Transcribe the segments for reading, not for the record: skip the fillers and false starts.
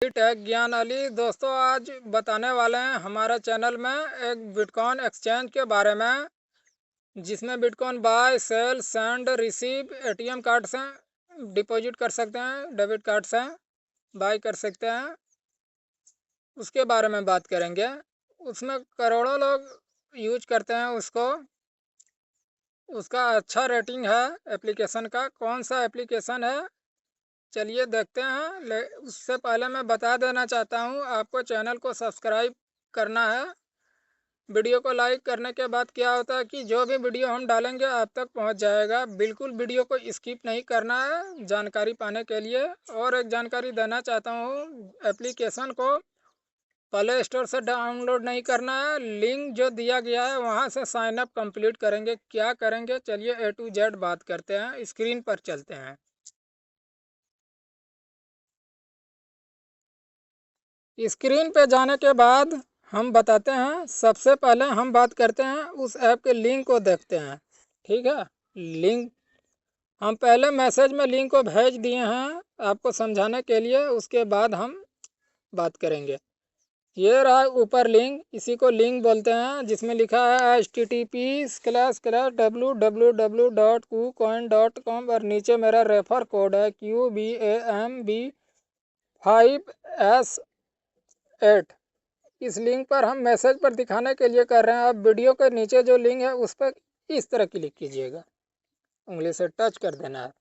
Take ज्ञान अली। दोस्तों, आज बताने वाले हैं हमारे चैनल में एक बिटकॉइन एक्सचेंज के बारे में, जिसमें bitcoin buy sell send receive ATM card से डिपॉजिट कर सकते हैं, डेबिट कार्ड से बाय कर सकते हैं। उसके बारे में बात करेंगे। उसमें करोड़ों लोग यूज करते हैं उसको। उसका अच्छा रेटिंग है एप्लीकेशन का। कौन सा एप्लीकेशन है, चलिए देखते हैं। उससे पहले मैं बता देना चाहता हूँ, आपको चैनल को सब्सक्राइब करना है। वीडियो को लाइक करने के बाद क्या होता है कि जो भी वीडियो हम डालेंगे आप तक पहुँच जाएगा। बिल्कुल वीडियो को स्किप नहीं करना है जानकारी पाने के लिए। और एक जानकारी देना चाहता हूँ, एप्लीकेशन को प्ले स्टोर से डाउनलोड नहीं करना है। लिंक जो दिया गया है वहाँ से साइन अप कंप्लीट करेंगे। क्या करेंगे, चलिए A to Z बात करते हैं। स्क्रीन पर चलते हैं। स्क्रीन पे जाने के बाद हम बताते हैं। सबसे पहले हम बात करते हैं उस ऐप के लिंक को देखते हैं। ठीक है, लिंक हम पहले मैसेज में लिंक को भेज दिए हैं आपको समझाने के लिए। उसके बाद हम बात करेंगे। ये रहा ऊपर लिंक, इसी को लिंक बोलते हैं, जिसमें लिखा है http://www.kucoin.com और नीचे मेरा रेफर कोड है QBAMB5S8। इस लिंक पर हम मैसेज पर दिखाने के लिए कर रहे हैं। आप वीडियो के नीचे जो लिंक है उस पर इस तरह क्लिक कीजिएगा, उंगली से टच कर देना है।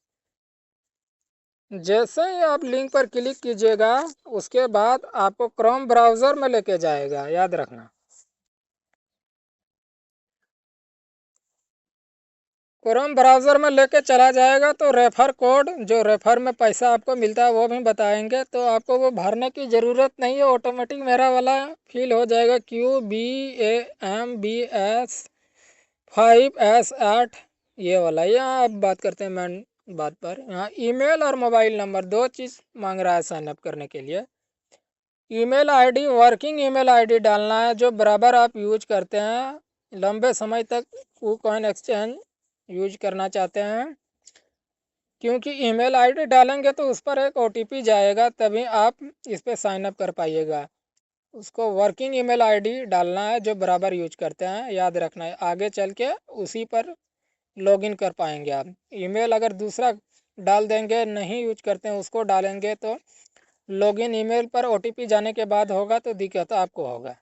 जैसे ही आप लिंक पर क्लिक कीजिएगा उसके बाद आपको क्रोम ब्राउज़र में लेके जाएगा, याद रखना। क्रोम ब्राउज़र में लेके चला जाएगा तो रेफ़र कोड, जो रेफ़र में पैसा आपको मिलता है वो भी बताएंगे, तो आपको वो भरने की ज़रूरत नहीं है। ऑटोमेटिक मेरा वाला फिल हो जाएगा QBAMBS5S8 ये वाला। यहाँ आप बात करते हैं मेन बात पर। यहाँ ईमेल और मोबाइल नंबर दो चीज़ मांग रहा है साइन अप करने के लिए। Email ID, working email ID डालना है जो बराबर आप यूज करते हैं, लंबे समय तक KuCoin एक्सचेंज यूज करना चाहते हैं। क्योंकि ईमेल आईडी डालेंगे तो उस पर एक OTP जाएगा, तभी आप इस पर साइन अप कर पाइएगा। उसको वर्किंग ईमेल आईडी डालना है जो बराबर यूज करते हैं, याद रखना है। आगे चल के उसी पर लॉगिन कर पाएंगे आप। ईमेल अगर दूसरा डाल देंगे, नहीं यूज करते हैं उसको डालेंगे, तो लॉगिन ईमेल पर OTP जाने के बाद होगा तो दिक्कत आपको होगा।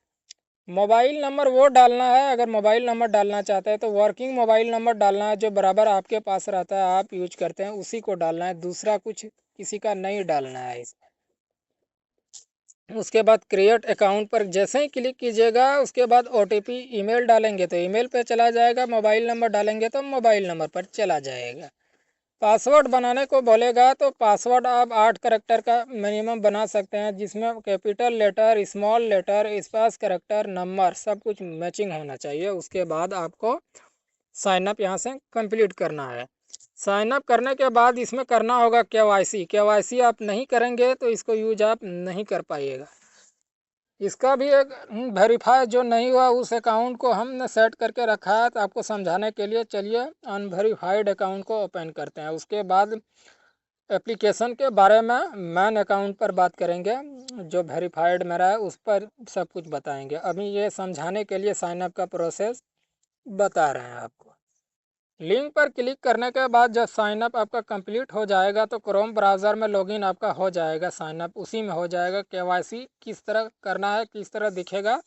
मोबाइल नंबर वो डालना है, अगर मोबाइल नंबर डालना चाहते हैं तो वर्किंग मोबाइल नंबर डालना है जो बराबर आपके पास रहता है, आप यूज करते हैं, उसी को डालना है। दूसरा कुछ किसी का नहीं डालना है इसमें। उसके बाद क्रिएट अकाउंट पर जैसे ही क्लिक कीजिएगा उसके बाद OTP ईमेल डालेंगे तो ईमेल पे चला जाएगा, मोबाइल नंबर डालेंगे तो मोबाइल नंबर पर चला जाएगा। पासवर्ड बनाने को बोलेगा तो पासवर्ड आप 8 करैक्टर का मिनिमम बना सकते हैं, जिसमें capital letter, small letter, space character, number सब कुछ मैचिंग होना चाहिए। उसके बाद आपको साइन अप यहाँ से कंप्लीट करना है। साइन अप करने के बाद इसमें करना होगा KYC। आप नहीं करेंगे तो इसको यूज आप नहीं कर पाइएगा। इसका भी एक वेरीफाई जो नहीं हुआ उस अकाउंट को हमने सेट करके रखा है, तो आपको समझाने के लिए चलिए अनवेरीफाइड अकाउंट को ओपन करते हैं। उसके बाद एप्लीकेशन के बारे में मैन अकाउंट पर बात करेंगे, जो वेरीफाइड मेरा है उस पर सब कुछ बताएंगे। अभी ये समझाने के लिए साइन अप का प्रोसेस बता रहे हैं आपको। लिंक पर क्लिक करने के बाद जब साइन अप आपका कंप्लीट हो जाएगा तो क्रोम ब्राउज़र में लॉगिन आपका हो जाएगा, साइन अप उसी में हो जाएगा। KYC किस तरह करना है, किस तरह दिखेगा,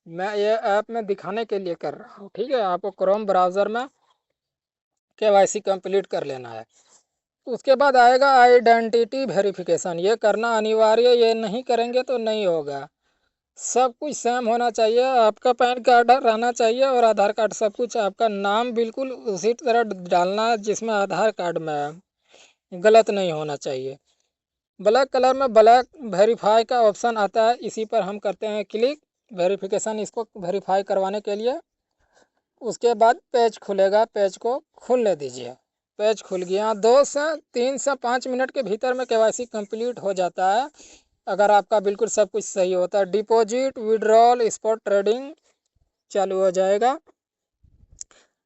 मैं ये ऐप में दिखाने के लिए कर रहा हूँ। ठीक है, आपको क्रोम ब्राउज़र में KYC कंप्लीट कर लेना है। उसके बाद आएगा आइडेंटिटी वेरिफिकेशन। ये करना अनिवार्य, ये नहीं करेंगे तो नहीं होगा। सब कुछ सेम होना चाहिए, आपका पैन कार्ड रहना चाहिए और आधार कार्ड, सब कुछ। आपका नाम बिल्कुल उसी तरह डालना है जिसमें आधार कार्ड में है, गलत नहीं होना चाहिए। ब्लैक कलर में ब्लैक वेरीफाई का ऑप्शन आता है, इसी पर हम करते हैं क्लिक वेरिफिकेशन, इसको वेरीफाई करवाने के लिए। उसके बाद पेज खुलेगा, पेज को खुलने दीजिए। पेज खुल गया। 2 से 3 से 5 मिनट के भीतर में KYC कंप्लीट हो जाता है, अगर आपका बिल्कुल सब कुछ सही होता है। डिपॉजिट, विड्रॉल, स्पॉट ट्रेडिंग चालू हो जाएगा।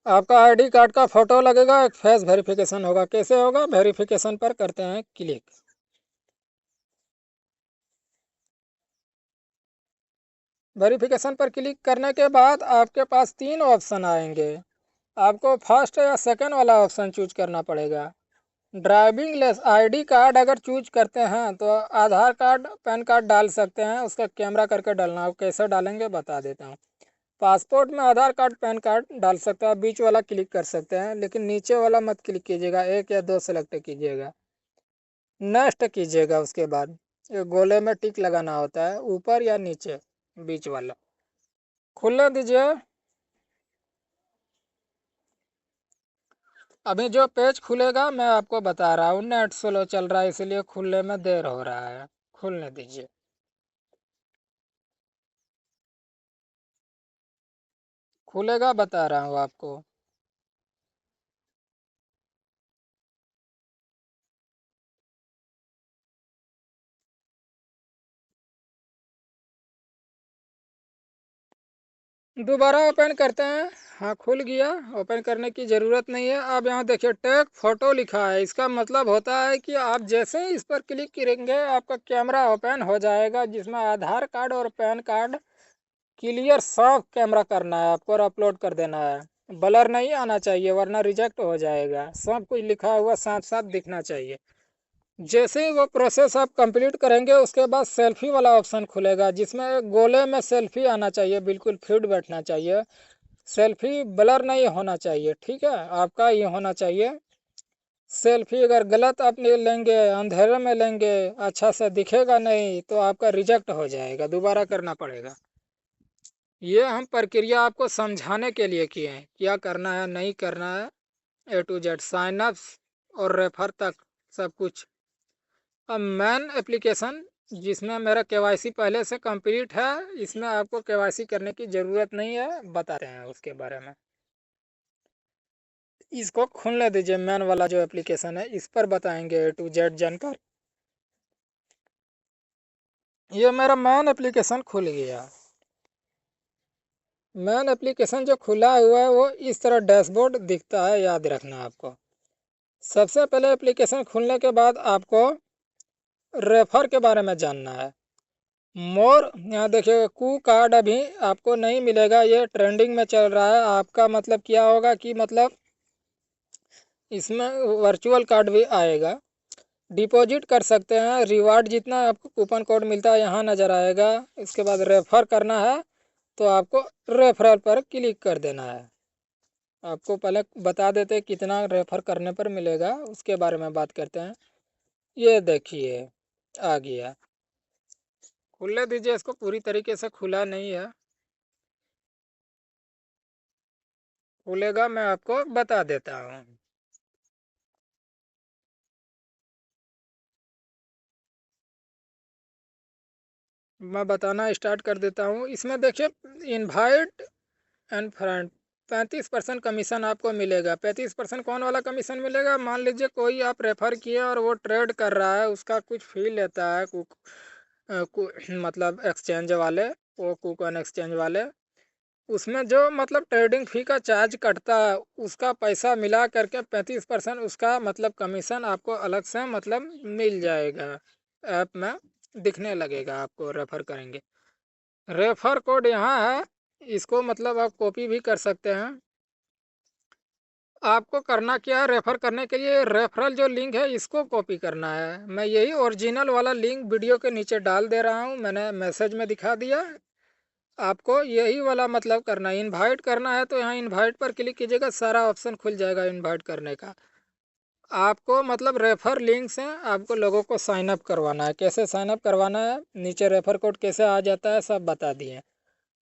आपका ID कार्ड का फ़ोटो लगेगा, एक फेस वेरिफिकेशन होगा। कैसे होगा, वेरिफिकेशन पर करते हैं क्लिक। वेरिफिकेशन पर क्लिक करने के बाद आपके पास 3 ऑप्शन आएंगे। आपको फर्स्ट या सेकंड वाला ऑप्शन चूज करना पड़ेगा। ड्राइविंग आईडी कार्ड अगर चूज करते हैं तो आधार कार्ड पैन कार्ड डाल सकते हैं, उसका कैमरा करके डालना। आप कैसे डालेंगे बता देता हूँ। पासपोर्ट में आधार कार्ड पैन कार्ड डाल सकते हैं, बीच वाला क्लिक कर सकते हैं, लेकिन नीचे वाला मत क्लिक कीजिएगा, 1 या 2 सेलेक्ट कीजिएगा, नेक्स्ट कीजिएगा। उसके बाद ये गोले में टिक लगाना होता है, ऊपर या नीचे, बीच वाला खुलने दीजिए। अभी जो पेज खुलेगा मैं आपको बता रहा हूँ, नेट स्लो चल रहा है इसलिए खुलने में देर हो रहा है, खुलने दीजिए। खुलेगा बता रहा हूँ आपको। दोबारा ओपन करते हैं। हाँ खुल गया, ओपन करने की ज़रूरत नहीं है। अब यहाँ देखिए टेक फोटो लिखा है, इसका मतलब होता है कि आप जैसे ही इस पर क्लिक करेंगे आपका कैमरा ओपन हो जाएगा, जिसमें आधार कार्ड और पैन कार्ड क्लियर साफ कैमरा करना है आपको और अपलोड कर देना है। ब्लर नहीं आना चाहिए वरना रिजेक्ट हो जाएगा, सब कुछ लिखा हुआ साफ साफ दिखना चाहिए। जैसे ही वो प्रोसेस आप कंप्लीट करेंगे उसके बाद सेल्फी वाला ऑप्शन खुलेगा, जिसमें गोले में सेल्फी आना चाहिए, बिल्कुल फिट बैठना चाहिए। सेल्फी ब्लर नहीं होना चाहिए, ठीक है, आपका ये होना चाहिए। सेल्फी अगर गलत आप लेंगे, अंधेरे में लेंगे, अच्छा से दिखेगा नहीं तो आपका रिजेक्ट हो जाएगा, दोबारा करना पड़ेगा। ये हम प्रक्रिया आपको समझाने के लिए किए हैं, क्या करना है नहीं करना है, A to Z sign up और रेफर तक सब कुछ। अब मैन एप्लीकेशन जिसमें मेरा KYC पहले से कंप्लीट है, इसमें आपको KYC करने की ज़रूरत नहीं है, बताते हैं उसके बारे में। इसको खुलने दीजिए, मैन वाला जो एप्लीकेशन है इस पर बताएंगे A to Z जानकर। ये मेरा मैन एप्लीकेशन खुल गया। मैन एप्लीकेशन जो खुला हुआ है वो इस तरह डैशबोर्ड दिखता है, याद रखना आपको। सबसे पहले एप्लीकेशन खुलने के बाद आपको रेफर के बारे में जानना है। मोर यहाँ देखिए, कू कार्ड अभी आपको नहीं मिलेगा, ये ट्रेंडिंग में चल रहा है। आपका मतलब क्या होगा कि मतलब इसमें वर्चुअल कार्ड भी आएगा, डिपॉजिट कर सकते हैं। रिवार्ड जितना आपको कूपन कोड मिलता है यहाँ नज़र आएगा। इसके बाद रेफ़र करना है तो आपको रेफरल पर क्लिक कर देना है। आपको पहले बता देते कितना रेफ़र करने पर मिलेगा, उसके बारे में बात करते हैं। ये देखिए आ गया, खुलने दीजिए इसको, पूरी तरीके से खुला नहीं है, खुलेगा मैं आपको बता देता हूँ। मैं बताना स्टार्ट कर देता हूँ। इसमें देखिए इनवाइट एंड फ्रेंड 35% कमीशन आपको मिलेगा। 35% कौन वाला कमीशन मिलेगा, मान लीजिए कोई आप रेफ़र किए और वो ट्रेड कर रहा है, उसका कुछ फी लेता है मतलब एक्सचेंज वाले, वो कूपन एक्सचेंज वाले, उसमें जो मतलब ट्रेडिंग फ़ी का चार्ज कटता है उसका पैसा मिला करके 35% उसका मतलब कमीशन आपको अलग से मतलब मिल जाएगा, ऐप में दिखने लगेगा आपको रेफ़र करेंगे। रेफ़र कोड यहाँ है, इसको मतलब आप कॉपी भी कर सकते हैं। आपको करना क्या है, रेफ़र करने के लिए रेफरल जो लिंक है इसको कॉपी करना है। मैं यही ओरिजिनल वाला लिंक वीडियो के नीचे डाल दे रहा हूँ, मैंने मैसेज में दिखा दिया। आपको यही वाला मतलब करना है। इनवाइट करना है तो यहाँ इनवाइट पर क्लिक कीजिएगा, सारा ऑप्शन खुल जाएगा इनवाइट करने का। आपको मतलब रेफ़र लिंक से आपको लोगों को साइन अप करवाना है। कैसे साइन अप करवाना है, नीचे रेफ़र कोड कैसे आ जाता है सब बता दिए।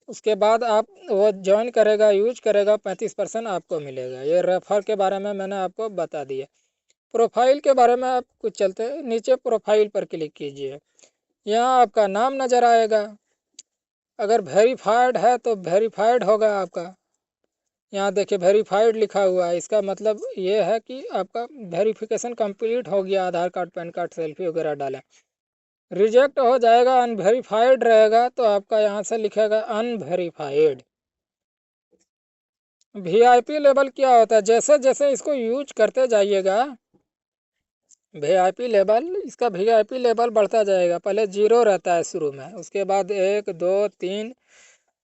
उसके बाद आप वो ज्वाइन करेगा, यूज करेगा, 35% आपको मिलेगा। ये रेफर के बारे में मैंने आपको बता दिया। प्रोफाइल के बारे में आप कुछ चलते हैं, नीचे प्रोफाइल पर क्लिक कीजिए, यहाँ आपका नाम नज़र आएगा। अगर वेरीफाइड है तो वेरीफाइड होगा आपका। यहाँ देखिए वेरीफाइड लिखा हुआ है, इसका मतलब ये है कि आपका वेरिफिकेशन कंप्लीट हो गया, आधार कार्ड पैन कार्ड सेल्फी वगैरह डालें। रिजेक्ट हो जाएगा, अनवेरीफाइड रहेगा तो आपका यहाँ से लिखेगा अनवेरीफाइड। VIP लेवल क्या होता है, जैसे जैसे इसको यूज करते जाइएगा VIP लेवल, इसका VIP लेवल बढ़ता जाएगा। पहले 0 रहता है शुरू में, उसके बाद 1 2 3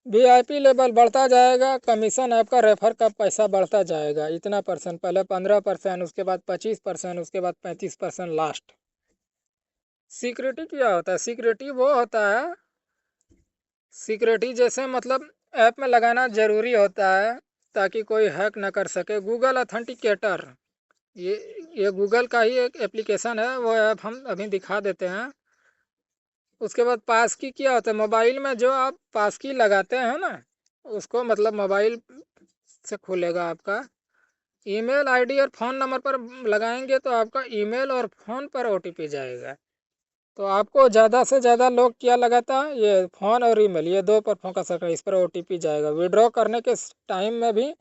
VIP लेवल बढ़ता जाएगा, कमीशन आपका रेफर का पैसा बढ़ता जाएगा, इतना परसेंट, पहले 15%, उसके बाद 25%, उसके बाद 35% लास्ट। सिक्योरिटी क्या होता है? सिक्योरिटी वो होता है, सिक्योरिटी जैसे मतलब ऐप में लगाना ज़रूरी होता है ताकि कोई हैक ना कर सके। गूगल ऑथेंटिकेटर, ये ये गूगल का ही एक एप्लीकेशन है, वो ऐप हम अभी दिखा देते हैं। उसके बाद पास की क्या होता है? मोबाइल में जो आप पास की लगाते हैं ना, उसको मतलब मोबाइल से खुलेगा आपका। ईमेल आईडी और फ़ोन नंबर पर लगाएंगे तो आपका ईमेल और फ़ोन पर OTP जाएगा। तो आपको ज़्यादा से ज़्यादा लोग क्या लगाता है? ये फ़ोन और ईमेल, ये दो पर फोकस रखना, इस पर OTP जाएगा। विड्रॉ करने के टाइम में भी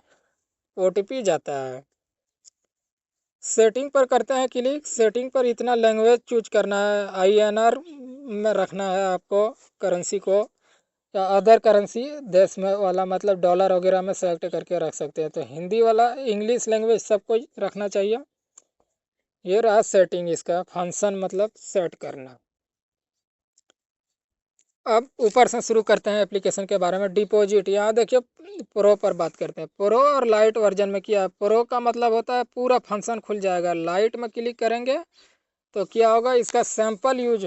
OTP जाता है। सेटिंग पर करते हैं क्लिक। सेटिंग पर इतना लैंग्वेज चूज करना है, INR में रखना है आपको करेंसी को, या अदर करेंसी देश में वाला, मतलब डॉलर वगैरह में सेलेक्ट करके रख सकते हैं। तो हिंदी वाला, इंग्लिश लैंग्वेज सबको रखना चाहिए। ये रहा सेटिंग, इसका फंक्शन मतलब सेट करना। अब ऊपर से शुरू करते हैं एप्लीकेशन के बारे में। डिपॉजिट, यहाँ देखिए प्रो पर बात करते हैं। प्रो और लाइट वर्जन में क्या है? प्रो का मतलब होता है पूरा फंक्शन खुल जाएगा। लाइट में क्लिक करेंगे तो क्या होगा? इसका सैंपल यूज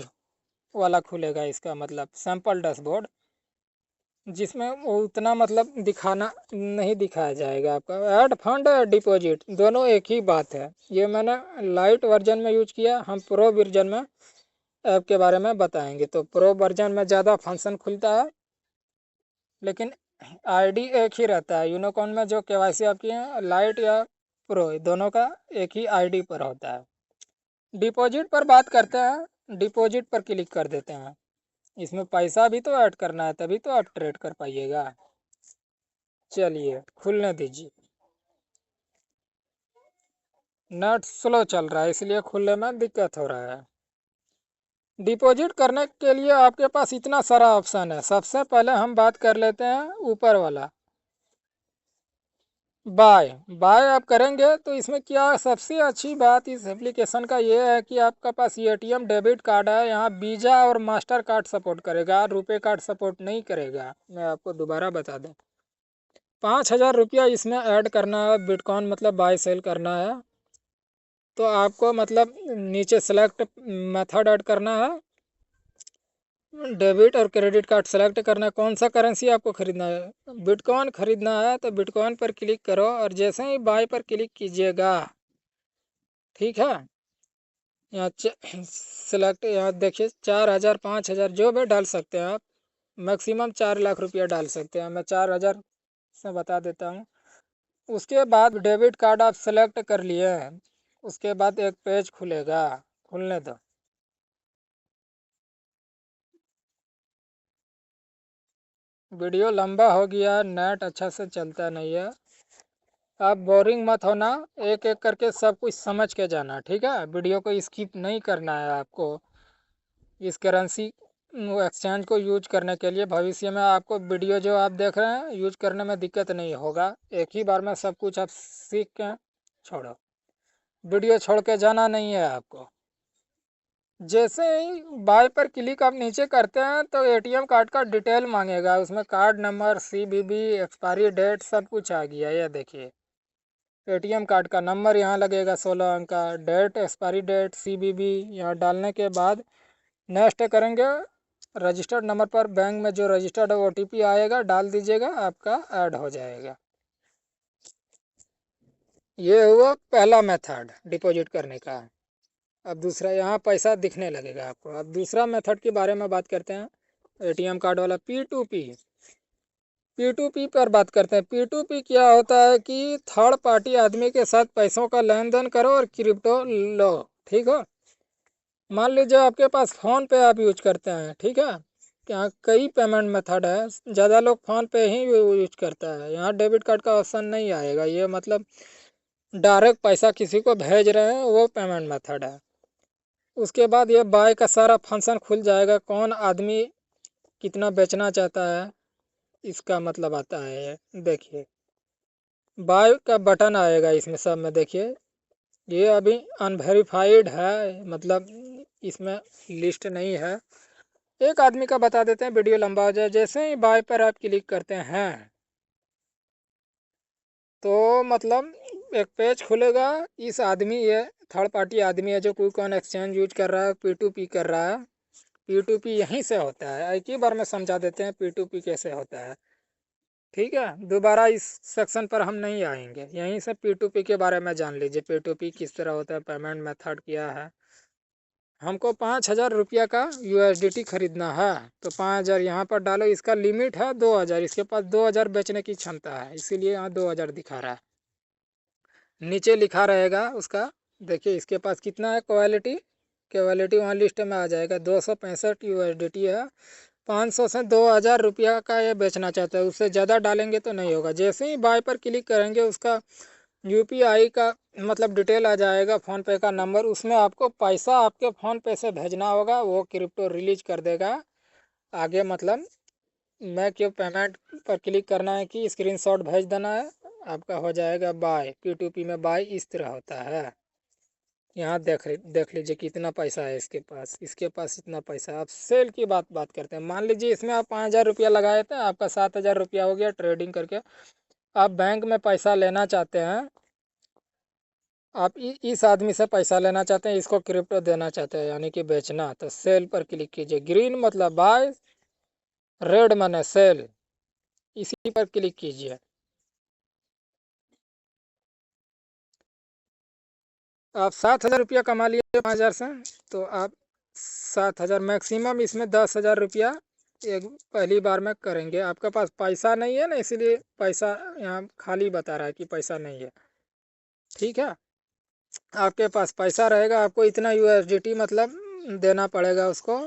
वाला खुलेगा, इसका मतलब सैंपल डैशबोर्ड, जिसमें वो उतना मतलब दिखाना नहीं दिखाया जाएगा आपका। ऐड फंड डिपॉजिट दोनों एक ही बात है। ये मैंने लाइट वर्जन में यूज किया, हम प्रो वर्जन में ऐप के बारे में बताएंगे। तो प्रो वर्जन में ज़्यादा फंक्शन खुलता है, लेकिन आईडी एक ही रहता है। यूनिकॉर्न में जो KYC आपकी है, लाइट या प्रो, दोनों का एक ही आईडी पर होता है। डिपॉजिट पर बात करते हैं। डिपॉजिट पर क्लिक कर देते हैं। इसमें पैसा भी तो ऐड करना है, तभी तो आप ट्रेड कर पाइएगा। चलिए खुलने दीजिए। नेट स्लो चल रहा है, इसलिए खुलने में दिक्कत हो रहा है। डिपॉजिट करने के लिए आपके पास इतना सारा ऑप्शन है। सबसे पहले हम बात कर लेते हैं ऊपर वाला, बाय। बाय आप करेंगे तो इसमें क्या, सबसे अच्छी बात इस एप्लीकेशन का ये है कि आपका पास ये ATM डेबिट कार्ड है। यहाँ वीज़ा और मास्टर कार्ड सपोर्ट करेगा, रुपए कार्ड सपोर्ट नहीं करेगा। मैं आपको दोबारा बता दूँ, 5,000 रुपया इसमें ऐड करना है, बिटकॉइन मतलब बाय सेल करना है। तो आपको मतलब नीचे सेलेक्ट मेथड ऐड करना है, डेबिट और क्रेडिट कार्ड सेलेक्ट करना है। कौन सा करेंसी आपको खरीदना है? बिटकॉइन खरीदना है तो बिटकॉइन पर क्लिक करो, और जैसे ही बाय पर क्लिक कीजिएगा, ठीक है, यहाँ सेलेक्ट, यहाँ देखिए 4,000 5,000 जो भी डाल सकते हैं आप। मैक्सिमम 4 लाख रुपया डाल सकते हैं, मैं 4,000 से बता देता हूँ। उसके बाद डेबिट कार्ड आप सेलेक्ट कर लिए हैं। उसके बाद एक पेज खुलेगा, खुलने दो। वीडियो लंबा हो गया, नेट अच्छा से चलता नहीं है। आप बोरिंग मत होना, एक एक करके सब कुछ समझ के जाना, ठीक है? वीडियो को स्किप नहीं करना है आपको। इस करेंसी एक्सचेंज को यूज करने के लिए भविष्य में आपको वीडियो जो आप देख रहे हैं यूज करने में दिक्कत नहीं होगा। एक ही बार में सब कुछ आप सीख के छोड़ो, वीडियो छोड़ के जाना नहीं है आपको। जैसे ही बाय पर क्लिक आप नीचे करते हैं तो ATM कार्ड का डिटेल मांगेगा। उसमें card number, CVV, expiry date सब कुछ आ गया। ये देखिए ATM कार्ड का नंबर यहाँ लगेगा 16 अंक का, डेट, एक्सपायरी डेट, CVV। यहाँ डालने के बाद नेक्स्ट करेंगे। रजिस्टर्ड नंबर पर बैंक में जो रजिस्टर्ड OTP आएगा डाल दीजिएगा, आपका ऐड हो जाएगा। ये हुआ पहला मेथड डिपॉजिट करने का। अब दूसरा, यहाँ पैसा दिखने लगेगा आपको। अब दूसरा मेथड के बारे में बात करते हैं, ATM कार्ड वाला P2P। P2P पर बात करते हैं। P2P क्या होता है कि थर्ड पार्टी आदमी के साथ पैसों का लेन देन करो और क्रिप्टो लो, ठीक हो? मान लीजिए आपके पास फ़ोन पे आप यूज करते हैं, ठीक है? यहाँ कई पेमेंट मेथड है, ज़्यादा लोग फ़ोन पे ही यूज करता है। यहाँ डेबिट कार्ड का ऑप्शन नहीं आएगा, ये मतलब डायरेक्ट पैसा किसी को भेज रहे हैं, वो पेमेंट मेथड है। उसके बाद ये बाय का सारा फंक्शन खुल जाएगा, कौन आदमी कितना बेचना चाहता है, इसका मतलब आता है। देखिए बाय का बटन आएगा इसमें सब में, देखिए ये अभी अनवेरीफाइड है, मतलब इसमें लिस्ट नहीं है। एक आदमी का बता देते हैं, वीडियो लंबा हो जाए। जैसे ही बाय पर आप क्लिक करते हैं तो मतलब एक पेज खुलेगा। इस आदमी, ये थर्ड पार्टी आदमी है जो KuCoin एक्सचेंज यूज कर रहा है, P2P कर रहा है। P2P यहीं से होता है, एक ही बार में समझा देते हैं P2P कैसे होता है। ठीक है, दोबारा इस सेक्शन पर हम नहीं आएंगे, यहीं से P2P के बारे में जान लीजिए, P2P किस तरह होता है, पेमेंट मेथड क्या है। हमको 5,000 रुपया का USDT खरीदना है तो 5,000 यहाँ पर डालो। इसका लिमिट है 2,000, इसके पास 2,000 बेचने की क्षमता है, इसीलिए यहाँ 2,000 दिखा रहा है। नीचे लिखा रहेगा उसका, देखिए इसके पास कितना है क्वालिटी। क्वालिटी वहाँ लिस्ट में आ जाएगा, 265 USDT है। 500 से 2,000 रुपया का ये बेचना चाहता है, उससे ज़्यादा डालेंगे तो नहीं होगा। जैसे ही बाय पर क्लिक करेंगे उसका UPI का मतलब डिटेल आ जाएगा, फ़ोनपे का नंबर, उसमें आपको पैसा आपके फ़ोनपे से भेजना होगा, वो क्रिप्टो रिलीज कर देगा आगे। मतलब मैं क्यों पेमेंट पर क्लिक करना है कि स्क्रीनशॉट भेज देना है, आपका हो जाएगा बाय। P2P में बाय इस तरह होता है। यहाँ देख लीजिए कितना पैसा है इसके पास, इसके पास इतना पैसा। आप सेल की बात करते हैं, मान लीजिए इसमें आप 5,000 रुपया लगाए थे, आपका 7,000 रुपया हो गया ट्रेडिंग करके। आप बैंक में पैसा लेना चाहते हैं, आप इस आदमी से पैसा लेना चाहते हैं, इसको क्रिप्टो देना चाहते हैं यानी कि बेचना, तो सेल पर क्लिक कीजिए। ग्रीन मतलब बाय, रेड माने सेल, इसी पर क्लिक कीजिए। आप 7,000 रुपया कमा लिए 5,000 से, तो आप 7,000 मैक्सिमम, इसमें 10,000 रुपया एक पहली बार में करेंगे। आपके पास पैसा नहीं है ना, इसीलिए पैसा यहाँ खाली बता रहा है कि पैसा नहीं है। ठीक है, आपके पास पैसा रहेगा, आपको इतना USDT मतलब देना पड़ेगा उसको।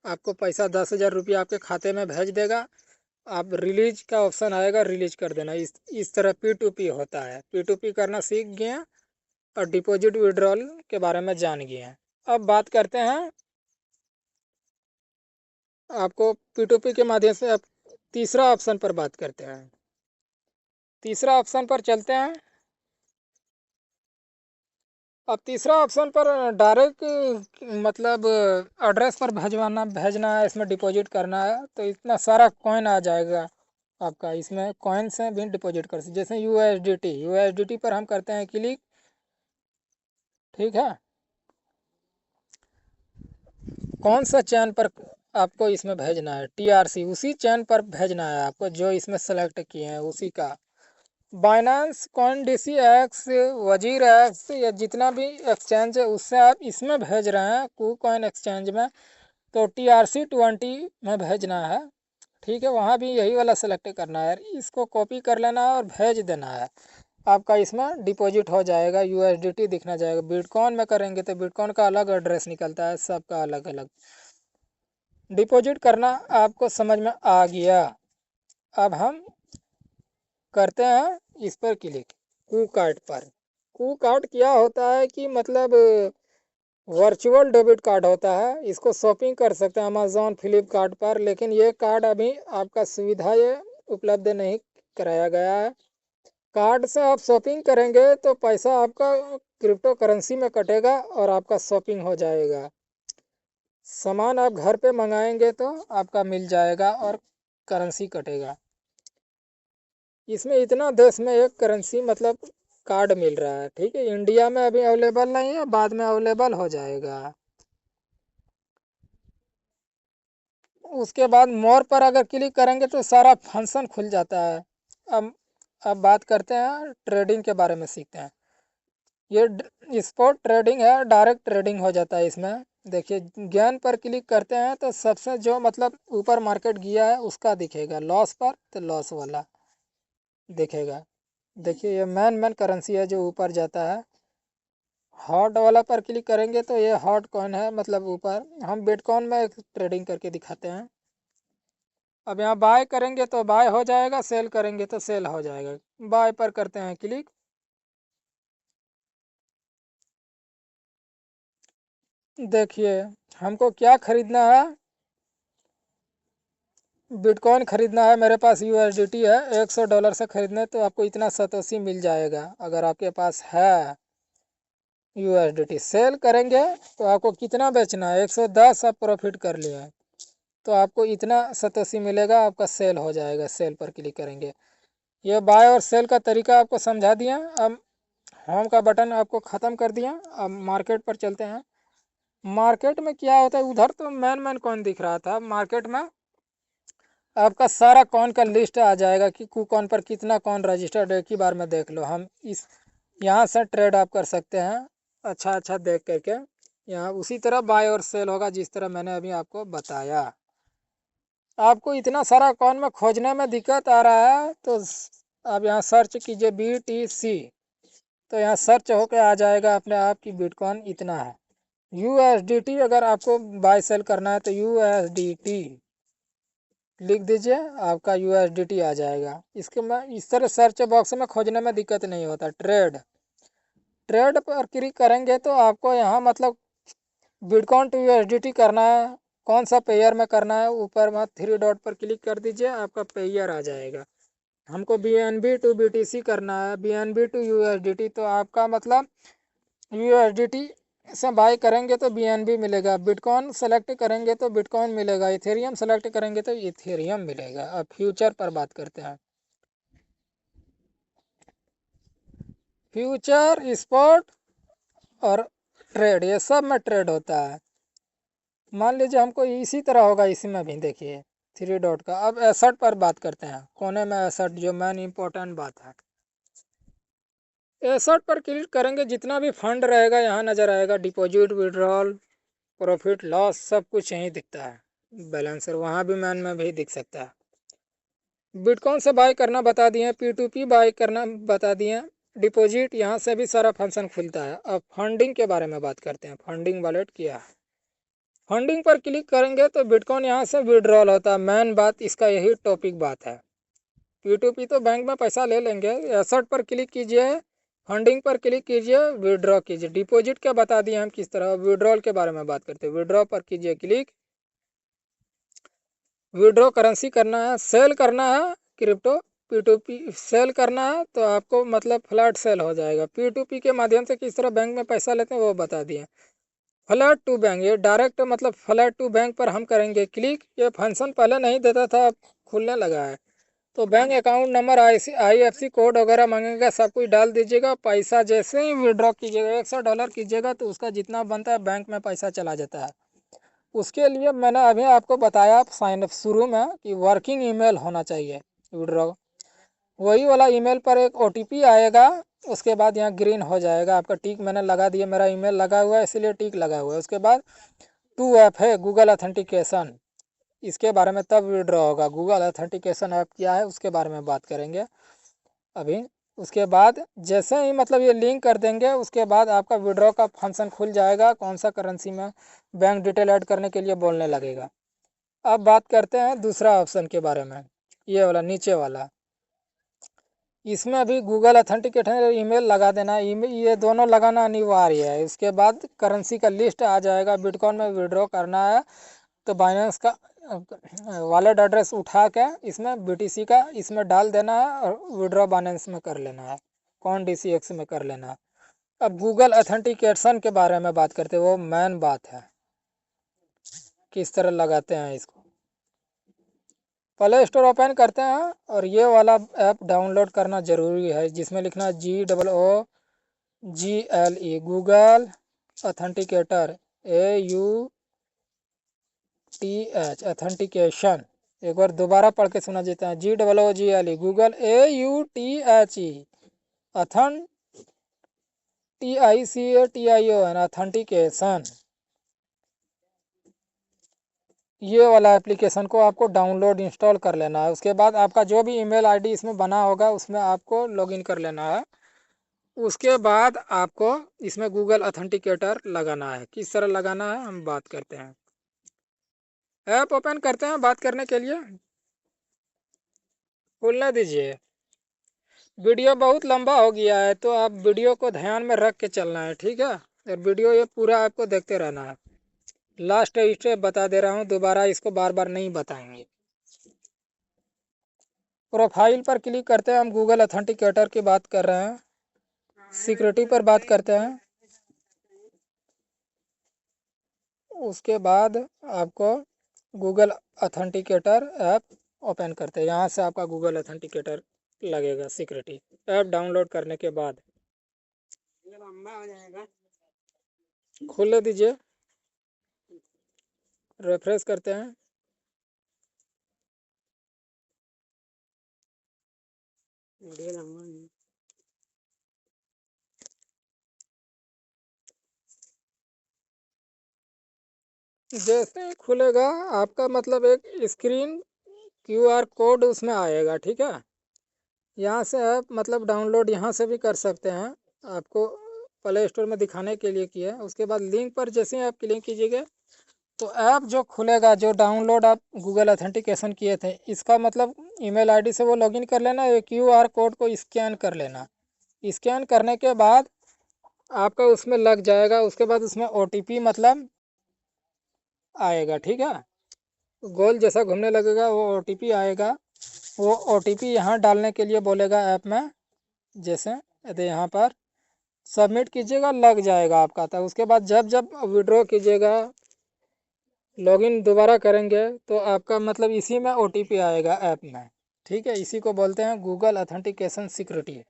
आपको पैसा 10,000 रुपया आपके खाते में भेज देगा। आप रिलीज का ऑप्शन आएगा, रिलीज कर देना। इस तरह P2P होता है। P2P करना सीख गए हैं और डिपॉजिट विड्रॉल के बारे में जान गए हैं। अब बात करते हैं, आपको P2P के माध्यम से अब तीसरा ऑप्शन पर बात करते हैं। तीसरा ऑप्शन पर चलते हैं। अब तीसरा ऑप्शन पर डायरेक्ट मतलब एड्रेस पर भेजना है, इसमें डिपॉजिट करना है, तो इतना सारा कॉइन आ जाएगा आपका। इसमें कॉइन से भी डिपॉजिट कर सकते, जैसे USDT पर हम करते हैं क्लिक। ठीक है, कौन सा चैन पर आपको इसमें भेजना है, TRC, उसी चैन पर भेजना है आपको जो इसमें सेलेक्ट किए हैं उसी का। बाइनेंस, CoinDCX, वजीर एक्स, या जितना भी एक्सचेंज है उससे आप इसमें भेज रहे हैं KuCoin एक्सचेंज में, तो TRC20 में भेजना है। ठीक है, वहाँ भी यही वाला सेलेक्ट करना है, इसको कॉपी कर लेना है और भेज देना है। आपका इसमें डिपॉजिट हो जाएगा, USDT दिखना जाएगा। बिटकॉइन में करेंगे तो बिटकॉइन का अलग एड्रेस निकलता है, सबका अलग अलग। डिपॉजिट करना आपको समझ में आ गया। अब हम करते हैं इस पर क्लिक, KuCard पर। KuCard क्या होता है कि मतलब वर्चुअल डेबिट कार्ड होता है। इसको शॉपिंग कर सकते हैं अमेज़ॉन, फ्लिपकार्ट पर, लेकिन ये कार्ड अभी आपका सुविधा ये उपलब्ध नहीं कराया गया है। कार्ड से आप शॉपिंग करेंगे तो पैसा आपका क्रिप्टो करेंसी में कटेगा और आपका शॉपिंग हो जाएगा। सामान आप घर पे मंगाएंगे तो आपका मिल जाएगा और करेंसी कटेगा। इसमें इतना देश में एक करेंसी मतलब कार्ड मिल रहा है। ठीक है, इंडिया में अभी अवेलेबल नहीं है, बाद में अवेलेबल हो जाएगा। उसके बाद मोर पर अगर क्लिक करेंगे तो सारा फंक्शन खुल जाता है। अब अब बात करते हैं ट्रेडिंग के बारे में, सीखते हैं। ये स्पॉट ट्रेडिंग है, डायरेक्ट ट्रेडिंग हो जाता है इसमें। देखिए ज्ञान पर क्लिक करते हैं तो सबसे जो मतलब ऊपर मार्केट गया है उसका दिखेगा, लॉस पर तो लॉस वाला दिखेगा। देखिए ये मेन करेंसी है जो ऊपर जाता है। हॉट वाला पर क्लिक करेंगे तो ये हॉट कॉइन है, मतलब ऊपर। हम बिटकॉइन में एक ट्रेडिंग करके दिखाते हैं। अब यहाँ बाय करेंगे तो बाय हो जाएगा, सेल करेंगे तो सेल हो जाएगा। बाय पर करते हैं क्लिक। देखिए हमको क्या खरीदना है, बिटकॉइन खरीदना है। मेरे पास USDT है, $100 से खरीदने तो आपको इतना सतोशी मिल जाएगा अगर आपके पास है USDT। सेल करेंगे तो आपको कितना बेचना है, 110 आप प्रॉफिट कर लिए हैं, तो आपको इतना सतोशी मिलेगा, आपका सेल हो जाएगा। सेल पर क्लिक करेंगे। ये बाय और सेल का तरीका आपको समझा दिया। अब होम का बटन आपको ख़त्म कर दिया। अब मार्केट पर चलते हैं। मार्केट में क्या होता है, उधर तो मैन कौन दिख रहा था। मार्केट में आपका सारा कौन का लिस्ट आ जाएगा कि कौन पर कितना कौन रजिस्टर्ड है, एक ही बार में देख लो। हम इस यहाँ से ट्रेड आप कर सकते हैं अच्छा देख करके। यहाँ उसी तरह बाय और सेल होगा जिस तरह मैंने अभी आपको बताया। आपको इतना सारा कौन में खोजने में दिक्कत आ रहा है तो आप यहाँ सर्च कीजिए BTC, तो यहाँ सर्च होके आ जाएगा अपने आप की बिटकॉइन इतना है। USDT अगर आपको बाय सेल करना है तो USDT लिख दीजिए, आपका USDT आ जाएगा। इसके में इस तरह सर्च बॉक्स में खोजने में दिक्कत नहीं होता। ट्रेड पर क्लिक करेंगे तो आपको यहाँ मतलब बिटकॉइन टू USDT करना है, कौन सा पेयर में करना है, ऊपर में 3 डॉट पर क्लिक कर दीजिए, आपका पेयर आ जाएगा। हमको BNB टू BTC करना है, BNB टू USDT, तो आपका मतलब USDT से बाय करेंगे तो BNB मिलेगा, बिटकॉइन सेलेक्ट करेंगे तो बिटकॉइन मिलेगा, इथेरियम सेलेक्ट करेंगे तो इथेरियम मिलेगा। अब फ्यूचर पर बात करते हैं। फ्यूचर, स्पॉट और ट्रेड, ये सब में ट्रेड होता है। मान लीजिए हमको इसी तरह होगा, इसी में भी देखिए 3 डॉट का। अब एसेट पर बात करते हैं, कोने में एसेट जो मेन इम्पोर्टेंट बात है। एसेट पर क्लिक करेंगे, जितना भी फंड रहेगा यहाँ नज़र आएगा। डिपॉजिट, विड्रॉल, प्रॉफिट लॉस सब कुछ यहीं दिखता है। बैलेंसर वहाँ भी मैन में भी दिख सकता है। बिटकॉइन से बाय करना बता दिए, P2P बाय करना बता दिए, डिपॉजिट, यहाँ से भी सारा फंक्शन खुलता है। अब फंडिंग के बारे में बात करते हैं। फंडिंग वॉलेट क्या है। फंडिंग पर क्लिक करेंगे तो बिटकॉइन यहाँ से विड्रॉल होता है। मेन बात इसका यही टॉपिक बात है। P2P तो बैंक में पैसा ले लेंगे। एसेट पर क्लिक कीजिए, फंडिंग पर क्लिक कीजिए, विड्रॉ कीजिए। डिपॉजिट क्या बता दिए हम किस तरह। विड्रॉल के बारे में बात करते हैं। विड्रॉ पर कीजिए क्लिक। विड्रॉ करेंसी करना है, सेल करना है क्रिप्टो। P2P सेल करना है तो आपको मतलब फ्लैट सेल हो जाएगा। P2P के माध्यम से किस तरह बैंक में पैसा लेते हैं वो बता दिए। फ्लैट टू बैंक, ये डायरेक्ट मतलब फ्लैट टू बैंक पर हम करेंगे क्लिक। ये फंक्शन पहले नहीं देता था, अब खुलने लगा है। तो bank account number, IFSC code वगैरह मांगेगा, सब कुछ डाल दीजिएगा। पैसा जैसे ही विड्रॉ कीजिएगा, $100 कीजिएगा तो उसका जितना बनता है बैंक में पैसा चला जाता है। उसके लिए मैंने अभी आपको बताया साइन अप शुरू में कि वर्किंग ईमेल होना चाहिए विड्रॉ। वही वाला ईमेल पर एक OTP आएगा, उसके बाद यहाँ ग्रीन हो जाएगा आपका टिक। मैंने लगा दिया, मेरा ईमेल लगा हुआ है इसलिए टिक लगा हुआ है। उसके बाद 2 ऐप है गूगल ऑथेंटिकेशन, इसके बारे में तब विड्रॉ होगा। गूगल ऑथेंटिकेशन ऐप क्या है उसके बारे में बात करेंगे अभी। उसके बाद जैसे ही मतलब ये लिंक कर देंगे, उसके बाद आपका विड्रॉ का फंक्शन खुल जाएगा। कौन सा करेंसी में बैंक डिटेल ऐड करने के लिए बोलने लगेगा। अब बात करते हैं दूसरा ऑप्शन के बारे में, ये वाला नीचे वाला। इसमें अभी गूगल ऑथेंटिकेटर ईमेल लगा देना, ईमेल ये दोनों लगाना अनिवार्य है। इसके बाद करेंसी का लिस्ट आ जाएगा। बिटकॉइन में विड्रॉ करना है तो बाइनेंस का वॉलेट एड्रेस उठा के इसमें BTC का इसमें डाल देना है और विड्रॉ बाइनेंस में कर लेना है, कौन DCX में कर लेना है। अब गूगल ऑथेंटिकेशन के बारे में बात करते हैं, वो मेन बात है किस तरह लगाते हैं इसको। प्ले स्टोर ओपन करते हैं और ये वाला ऐप डाउनलोड करना ज़रूरी है, जिसमें लिखना है GOOGLE, Google authenticator, AUTH authentication. एक बार दोबारा पढ़ के सुना देता है, GOOGLE, Google AUTHE TICATION authentication. ये वाला एप्लीकेशन को आपको डाउनलोड इंस्टॉल कर लेना है। उसके बाद आपका जो भी ईमेल आईडी इसमें बना होगा उसमें आपको लॉगिन कर लेना है। उसके बाद आपको इसमें गूगल ऑथेंटिकेटर लगाना है। किस तरह लगाना है हम बात करते हैं। ऐप ओपन करते हैं बात करने के लिए, खोलने दीजिए। वीडियो बहुत लंबा हो गया है तो आप वीडियो को ध्यान में रख के चलना है, ठीक है। और वीडियो ये पूरा आपको देखते रहना है। लास्ट स्टेप बता दे रहा हूँ, दोबारा इसको बार बार नहीं बताएंगे। प्रोफाइल पर क्लिक करते हैं, हम गूगल ऑथेंटिकेटर की बात कर रहे हैं। सिक्योरिटी पर बात करते हैं। उसके बाद आपको गूगल ऑथेंटिकेटर ऐप ओपन करते हैं। यहाँ से आपका गूगल ऑथेंटिकेटर लगेगा सिक्योरिटी ऐप डाउनलोड करने के बाद। खोल दीजिए, रिफ्रेश करते हैं। जैसे ही खुलेगा आपका मतलब एक स्क्रीन QR कोड उसमें आएगा, ठीक है। यहाँ से आप मतलब डाउनलोड यहाँ से भी कर सकते हैं, आपको प्ले स्टोर में दिखाने के लिए किया है। उसके बाद लिंक पर जैसे ही आप क्लिक कीजिएगा तो ऐप जो खुलेगा, जो डाउनलोड आप गूगल ऑथेंटिकेशन किए थे, इसका मतलब ईमेल आईडी से वो लॉगिन कर लेना, ये QR कोड को स्कैन कर लेना। स्कैन करने के बाद आपका उसमें लग जाएगा। उसके बाद उसमें OTP मतलब आएगा, ठीक है। गोल जैसा घूमने लगेगा वो OTP आएगा। वो OTP यहाँ डालने के लिए बोलेगा ऐप में। जैसे यदि यहाँ पर सबमिट कीजिएगा लग जाएगा आपका। तो उसके बाद जब जब विड्रॉ कीजिएगा, लॉगिन दोबारा करेंगे तो आपका मतलब इसी में OTP आएगा ऐप में, ठीक है। इसी को बोलते हैं Google authentication security.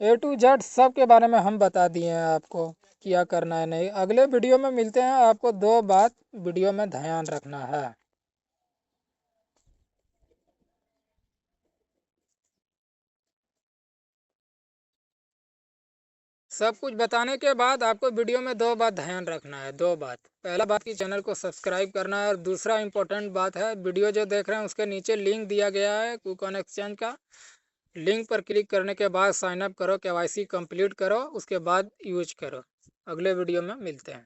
A to Z सब के बारे में हम बता दिए हैं आपको, क्या करना है नहीं। अगले वीडियो में मिलते हैं। आपको 2 बात वीडियो में ध्यान रखना है। सब कुछ बताने के बाद आपको वीडियो में 2 बात ध्यान रखना है। 2 बात, पहला बात कि चैनल को सब्सक्राइब करना है, और दूसरा इंपॉर्टेंट बात है, वीडियो जो देख रहे हैं उसके नीचे लिंक दिया गया है कूकन एक्सचेंज का। लिंक पर क्लिक करने के बाद साइनअप करो, KYC कंप्लीट करो, उसके बाद यूज करो। अगले वीडियो में मिलते हैं।